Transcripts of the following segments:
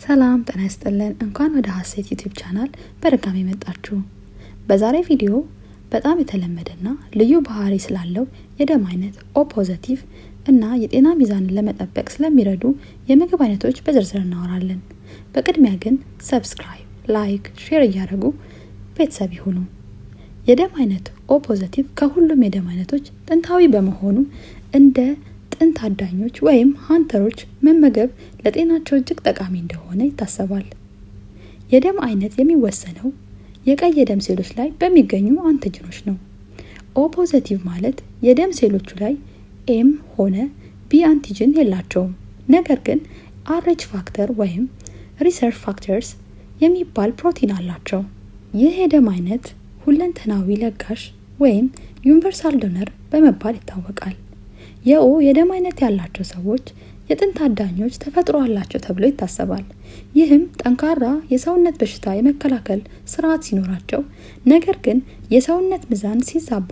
ሰላም ጤና ይስጥልን። እንኳን ወደ ሀሴት ዩቲዩብ ቻናል በድጋሚ መጣችሁ። በዛሬ ቪዲዮ በጣም የተለመደና ልዩ ባህሪ ስላለው የደም አይነት O ፖዚቲቭ እና የጤና ሚዛንን ለመጠበቅ ስለሚረዱ የምግብ አይነቶች በዝርዝር እናወራለን። በቅድሚያ ግን ሰብስክራይብ፣ ላይክ፣ ሼር እያደረጉ ቤተሰብ ይሁኑ። የደም አይነት O ፖዚቲቭ ከሁሉም የደም አይነቶች ጥንታዊ በመሆኑ እንደ ጥንት አዳኞች ወይም ሃንተሮች መመገብ ለጤናቸው እጅግ ጠቃሚ እንደሆነ ይታሰባል። የደም አይነት የሚወሰነው የቀይ የደም ሴሎች ላይ በሚገኙ አንቲጅኖች ነው። O ፖዚቲቭ ማለት የደም ሴሎቹ ላይ ኤም ሆነ ቢ አንቲጅን የላቸውም። ነገር ግን RH ፋክተር ወይም ሪሰርች ፋክተርስ የሚባል ፕሮቲን አላቸው። ይህ የደም አይነት ሁለንተናዊ ለጋሽ ወይም ዩኒቨርሳል ዶነር በመባል ይታወቃል። የኦ የደም አይነት ያላቸው ሰዎች የጥንት አዳኞች ተፈጥሮ አላቸው ተብሎ ይታሰባል። ይህም ጠንካራ የሰውነት በሽታ የመከላከል ስርዓት ሲኖራቸው፣ ነገር ግን የሰውነት ሚዛን ሲዛባ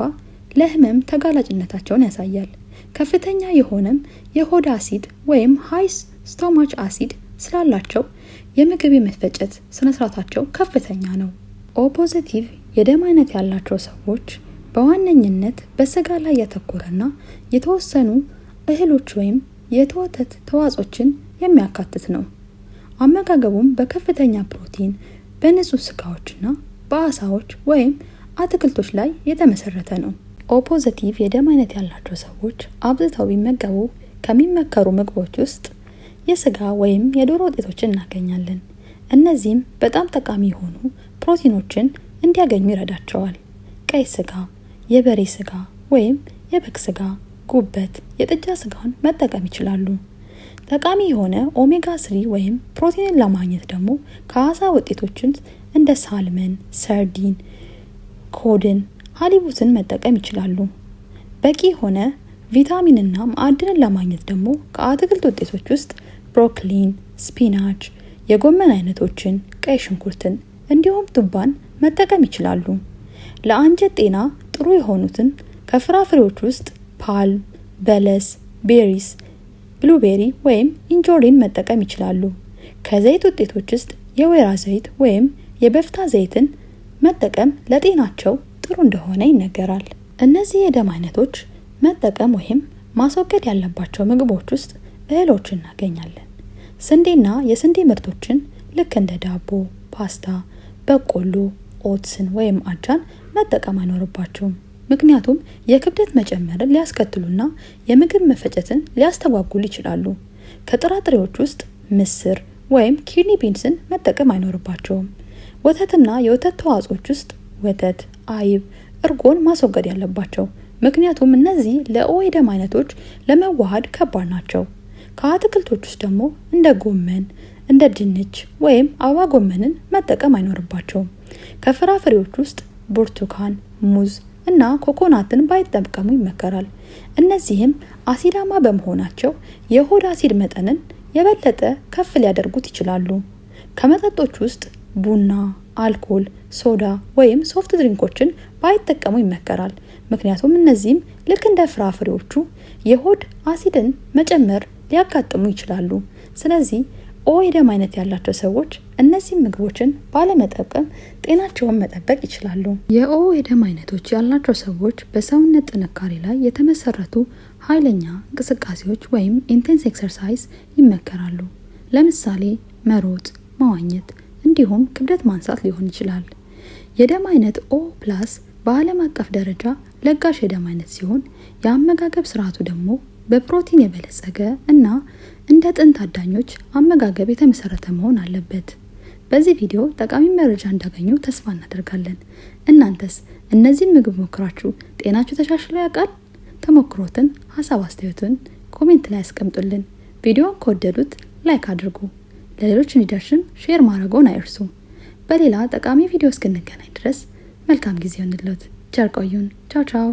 ለህመም ተጋላጭነታቸውን ያሳያል። ከፍተኛ የሆነም የሆድ አሲድ ወይም ሃይ ስቶማች አሲድ ስላላቸው የምግብ የመፈጨት ስነስርዓታቸው ከፍተኛ ነው። O ፖዚቲቭ የደም አይነት ያላቸው ሰዎች በዋነኝነት በስጋ ላይ ያተኮረና የተወሰኑ እህሎች ወይም የወተት ተዋጽኦችን የሚያካትት ነው። አመጋገቡም በከፍተኛ ፕሮቲን በንጹህ ስጋዎችና በአሳዎች ወይም አትክልቶች ላይ የተመሰረተ ነው። O ፖዚቲቭ የደም አይነት ያላቸው ሰዎች አብዝተው ቢመገቡ ከሚመከሩ ምግቦች ውስጥ የስጋ ወይም የዶሮ ውጤቶችን እናገኛለን። እነዚህም በጣም ጠቃሚ የሆኑ ፕሮቲኖችን እንዲያገኙ ይረዳቸዋል። ቀይ ስጋ፣ የበሬ ስጋ ወይም የበግ ስጋ፣ ጉበት፣ የጥጃ ስጋን መጠቀም ይችላሉ። ጠቃሚ የሆነ ኦሜጋ 3 ወይም ፕሮቲንን ለማግኘት ደግሞ ከአሳ ውጤቶችን እንደ ሳልመን፣ ሰርዲን፣ ኮድን፣ ሃሊቡትን መጠቀም ይችላሉ። በቂ የሆነ ቪታሚንና ማዕድንን ለማግኘት ደግሞ ከአትክልት ውጤቶች ውስጥ ብሮኮሊን፣ ስፒናች፣ የጎመን አይነቶችን፣ ቀይ ሽንኩርትን እንዲሁም ዱባን መጠቀም ይችላሉ። ለአንጀት ጤና ጥሩ የሆኑትን ከፍራፍሬዎች ውስጥ ፓልም፣ በለስ፣ ቤሪስ፣ ብሉቤሪ ወይም ኢንጆሪን መጠቀም ይችላሉ። ከዘይት ውጤቶች ውስጥ የወይራ ዘይት ወይም የበፍታ ዘይትን መጠቀም ለጤናቸው ጥሩ እንደሆነ ይነገራል። እነዚህ የደም አይነቶች መጠቀም ወይም ማስወገድ ያለባቸው ምግቦች ውስጥ እህሎችን እናገኛለን። ስንዴና የስንዴ ምርቶችን ልክ እንደ ዳቦ፣ ፓስታ፣ በቆሎ፣ ኦትስን ወይም አጃን መጠቀም አይኖርባቸውም። ምክንያቱም የክብደት መጨመርን ሊያስከትሉና የምግብ መፈጨትን ሊያስተጓጉሉ ይችላሉ። ከጥራጥሬዎች ውስጥ ምስር ወይም ኪድኒ ቢንስን መጠቀም አይኖርባቸውም። ወተትና የወተት ተዋጽኦች ውስጥ ወተት፣ አይብ፣ እርጎን ማስወገድ ያለባቸው፣ ምክንያቱም እነዚህ ለኦ የደም አይነቶች ለመዋሃድ ከባድ ናቸው። ከአትክልቶች ውስጥ ደግሞ እንደ ጎመን፣ እንደ ድንች ወይም አበባ ጎመንን መጠቀም አይኖርባቸውም። ከፍራፍሬዎች ውስጥ ብርቱካን፣ ሙዝ እና ኮኮናትን ባይጠቀሙ ይመከራል። እነዚህም አሲዳማ በመሆናቸው የሆድ አሲድ መጠንን የበለጠ ከፍ ሊያደርጉት ይችላሉ። ከመጠጦች ውስጥ ቡና፣ አልኮል፣ ሶዳ ወይም ሶፍት ድሪንኮችን ባይጠቀሙ ይመከራል። ምክንያቱም እነዚህም ልክ እንደ ፍራፍሬዎቹ የሆድ አሲድን መጨመር ሊያጋጥሙ ይችላሉ። ስለዚህ O የደም አይነት ያላቸው ሰዎች እነዚህ ምግቦችን ባለመጠቀም ጤናቸውን መጠበቅ ይችላሉ። የኦ የደም አይነቶች ያላቸው ሰዎች በሰውነት ጥንካሬ ላይ የተመሰረቱ ኃይለኛ እንቅስቃሴዎች ወይም ኢንቴንስ ኤክሰርሳይዝ ይመከራሉ። ለምሳሌ መሮጥ፣ መዋኘት እንዲሁም ክብደት ማንሳት ሊሆን ይችላል። የደም አይነት O+ በዓለም አቀፍ ደረጃ ለጋሽ የደም አይነት ሲሆን የአመጋገብ ስርዓቱ ደግሞ በፕሮቲን የበለጸገ እና እንደ ጥንት አዳኞች አመጋገብ የተመሰረተ መሆን አለበት። በዚህ ቪዲዮ ጠቃሚ መረጃ እንዳገኙ ተስፋ እናደርጋለን። እናንተስ እነዚህን ምግብ ሞክራችሁ ጤናችሁ ተሻሽሎ ያውቃል? ተሞክሮትን፣ ሀሳብ አስተያየቱን ኮሜንት ላይ ያስቀምጡልን። ቪዲዮውን ከወደዱት ላይክ አድርጉ። ለሌሎች እንዲደርስም ሼር ማድረግዎን አይርሱ። በሌላ ጠቃሚ ቪዲዮ እስክንገናኝ ድረስ መልካም ጊዜ ይሁንልዎት። ቸር ቆዩን። ቻው ቻው።